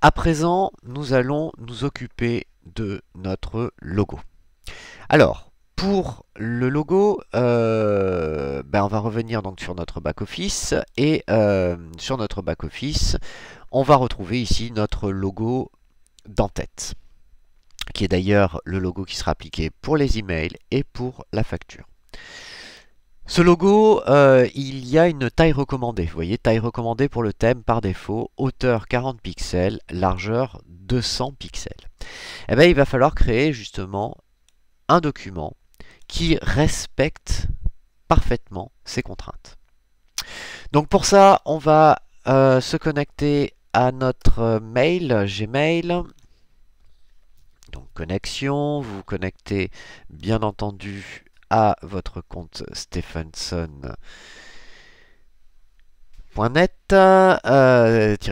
À présent, nous allons nous occuper de notre logo. Alors, pour le logo, on va revenir donc sur notre back-office et sur notre back-office, on va retrouver ici notre logo d'en-tête, qui est d'ailleurs le logo qui sera appliqué pour les emails et pour la facture. Ce logo, il y a une taille recommandée. Vous voyez, taille recommandée pour le thème par défaut, hauteur 40 pixels, largeur 200 pixels. Eh bien, il va falloir créer justement un document qui respecte parfaitement ces contraintes. Donc pour ça, on va se connecter à notre mail, Gmail. Donc connexion, vous vous connectez bien entendu à votre compte Stephenson.net,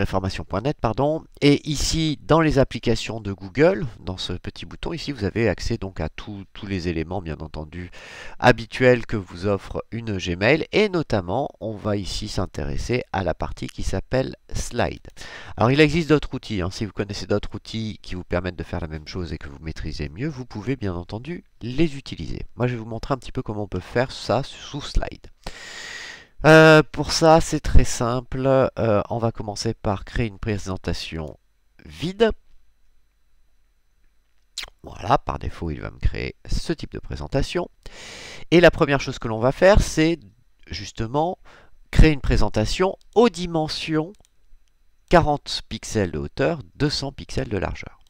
formation.net, pardon. Et ici, dans les applications de Google, dans ce petit bouton ici, vous avez accès donc à tous les éléments, bien entendu, habituels que vous offre une Gmail. Et notamment, on va ici s'intéresser à la partie qui s'appelle Slide. Alors, il existe d'autres outils. Si vous connaissez d'autres outils qui vous permettent de faire la même chose et que vous maîtrisez mieux, vous pouvez bien entendu les utiliser. Moi, je vais vous montrer un petit peu comment on peut faire ça sous Slide. Pour ça, c'est très simple. On va commencer par créer une présentation vide. Voilà, par défaut, il va me créer ce type de présentation. Et la première chose que l'on va faire, c'est justement créer une présentation aux dimensions 40 pixels de hauteur, 200 pixels de largeur.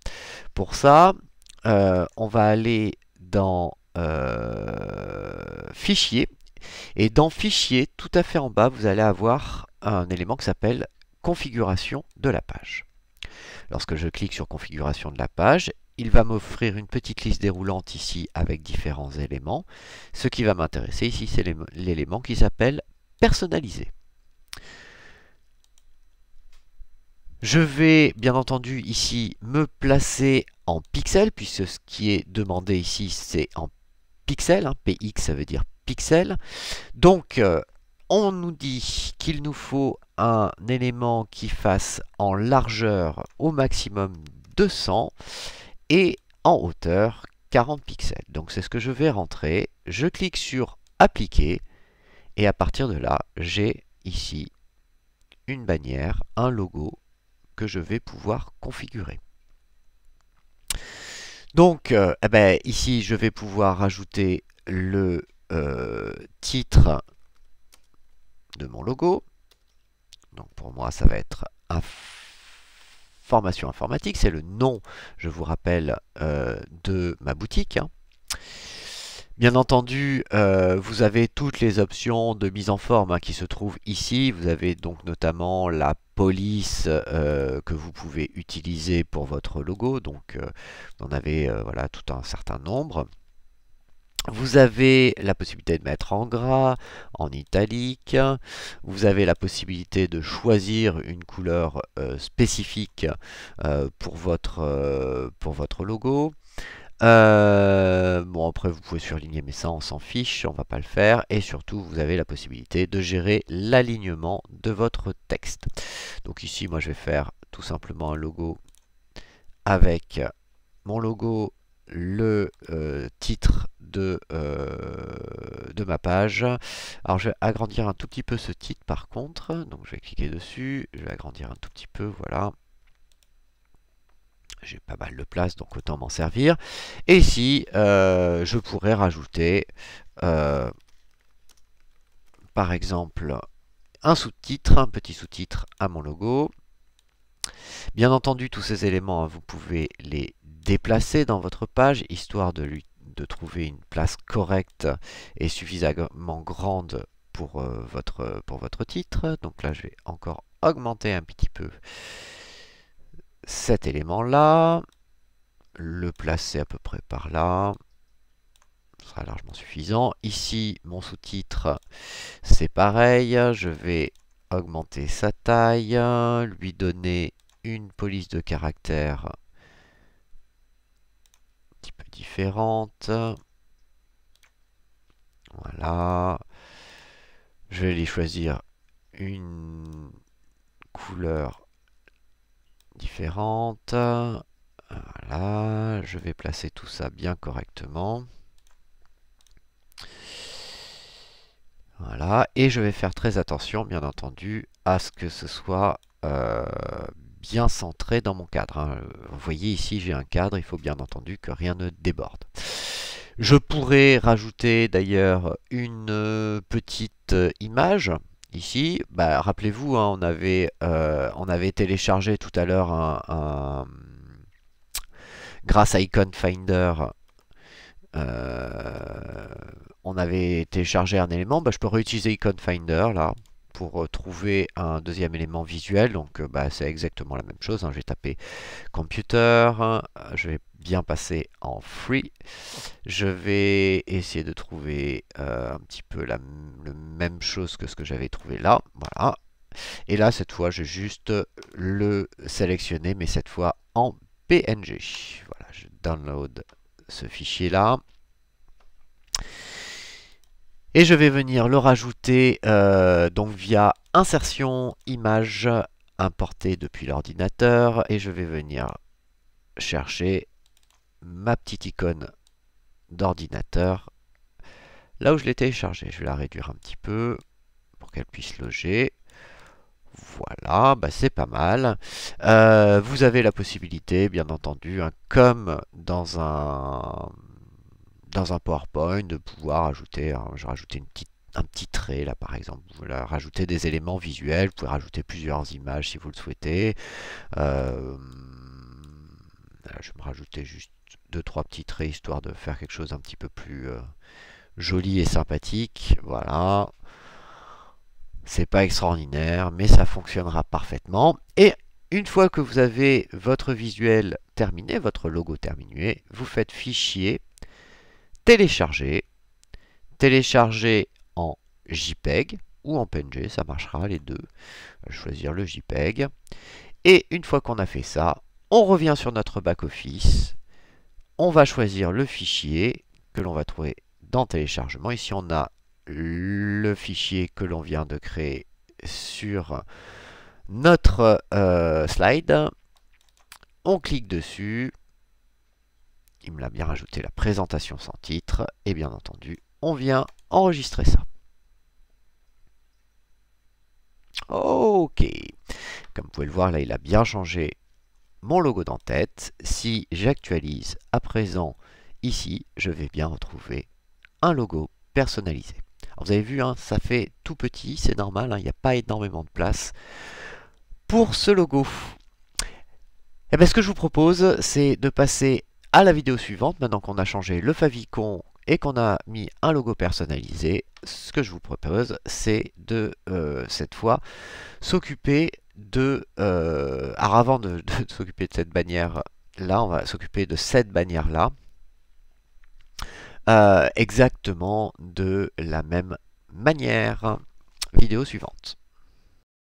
Pour ça, on va aller dans Fichier. Et dans Fichier, tout à fait en bas, vous allez avoir un élément qui s'appelle Configuration de la page. Lorsque je clique sur Configuration de la page, il va m'offrir une petite liste déroulante ici avec différents éléments. Ce qui va m'intéresser ici, c'est l'élément qui s'appelle Personnaliser. Je vais bien entendu ici me placer en pixels, puisque ce qui est demandé ici, c'est en pixels. PX, ça veut dire pixels. Donc, on nous dit qu'il nous faut un élément qui fasse en largeur au maximum 200 et en hauteur 40 pixels. Donc, c'est ce que je vais rentrer. Je clique sur Appliquer et à partir de là, j'ai ici une bannière, un logo que je vais pouvoir configurer. Donc, ici, je vais pouvoir rajouter le titre de mon logo. Donc, pour moi, ça va être Formation informatique. C'est le nom, je vous rappelle, de ma boutique. Bien entendu, vous avez toutes les options de mise en forme qui se trouvent ici. Vous avez donc notamment la police que vous pouvez utiliser pour votre logo. Donc, vous en avez voilà, tout un certain nombre. Vous avez la possibilité de mettre en gras, en italique. Vous avez la possibilité de choisir une couleur spécifique pour votre logo. Bon, après vous pouvez surligner, mais ça on s'en fiche, on va pas le faire. Et surtout, vous avez la possibilité de gérer l'alignement de votre texte. Donc ici, moi je vais faire tout simplement un logo avec mon logo, le titre de ma page. Alors je vais agrandir un tout petit peu ce titre par contre. Donc je vais cliquer dessus, je vais agrandir un tout petit peu, voilà. J'ai pas mal de place, donc autant m'en servir. Et ici, je pourrais rajouter, par exemple, un sous-titre, un petit sous-titre à mon logo. Bien entendu, tous ces éléments, vous pouvez les déplacer dans votre page, histoire de trouver une place correcte et suffisamment grande pour votre titre. Donc là, je vais encore augmenter un petit peu cet élément-là, le placer à peu près par là, ce sera largement suffisant. Ici, mon sous-titre, c'est pareil, je vais augmenter sa taille, lui donner une police de caractère un petit peu différente. Voilà. Je vais lui choisir une couleur différentes. Voilà, je vais placer tout ça bien correctement. Voilà, et je vais faire très attention, bien entendu, à ce que ce soit bien centré dans mon cadre, hein. Vous voyez ici, j'ai un cadre, il faut bien entendu que rien ne déborde. Je pourrais rajouter d'ailleurs une petite image. Ici, bah, rappelez-vous, hein, on avait téléchargé tout à l'heure grâce à Icon Finder, on avait téléchargé un élément. Bah, je peux réutiliser Icon Finder là pour trouver un deuxième élément visuel. Donc bah, c'est exactement la même chose, hein. Je vais taper Computer, je vais bien passer en Free. Je vais essayer de trouver un petit peu la même chose que ce que j'avais trouvé là. Voilà. Et là, cette fois, je vais juste le sélectionner, mais cette fois en PNG. Voilà, je download ce fichier-là. Et je vais venir le rajouter donc via insertion image importée depuis l'ordinateur. Et je vais venir chercher ma petite icône d'ordinateur là où je l'ai téléchargé. Je vais la réduire un petit peu pour qu'elle puisse loger. Voilà, bah c'est pas mal. Vous avez la possibilité, bien entendu, hein, comme dans un PowerPoint, de pouvoir ajouter, hein, je vais rajouter un petit trait là par exemple. Vous voulez rajouter des éléments visuels, vous pouvez rajouter plusieurs images si vous le souhaitez. Je vais me rajouter juste 2-3 petits traits histoire de faire quelque chose un petit peu plus joli et sympathique. Voilà. C'est pas extraordinaire, mais ça fonctionnera parfaitement. Et une fois que vous avez votre visuel terminé, votre logo terminé, vous faites Fichier, Télécharger, télécharger en JPEG ou en PNG, ça marchera les deux. Je vais choisir le JPEG. Et une fois qu'on a fait ça, on revient sur notre back-office. On va choisir le fichier que l'on va trouver dans téléchargement. Ici, on a le fichier que l'on vient de créer sur notre slide. On clique dessus. Il me l'a bien rajouté, la présentation sans titre. Et bien entendu, on vient enregistrer ça. Ok. Comme vous pouvez le voir, là, il a bien changé mon logo d'en-tête. Si j'actualise à présent ici, je vais bien retrouver un logo personnalisé. Alors, vous avez vu, hein, ça fait tout petit, c'est normal, hein, il n'y a pas énormément de place pour ce logo. Et bien, ce que je vous propose, c'est de passer à la vidéo suivante. Maintenant qu'on a changé le favicon et qu'on a mis un logo personnalisé, ce que je vous propose, c'est de, cette fois, s'occuper de... alors avant de s'occuper de cette bannière-là, on va s'occuper de cette bannière-là. Exactement de la même manière. Vidéo suivante.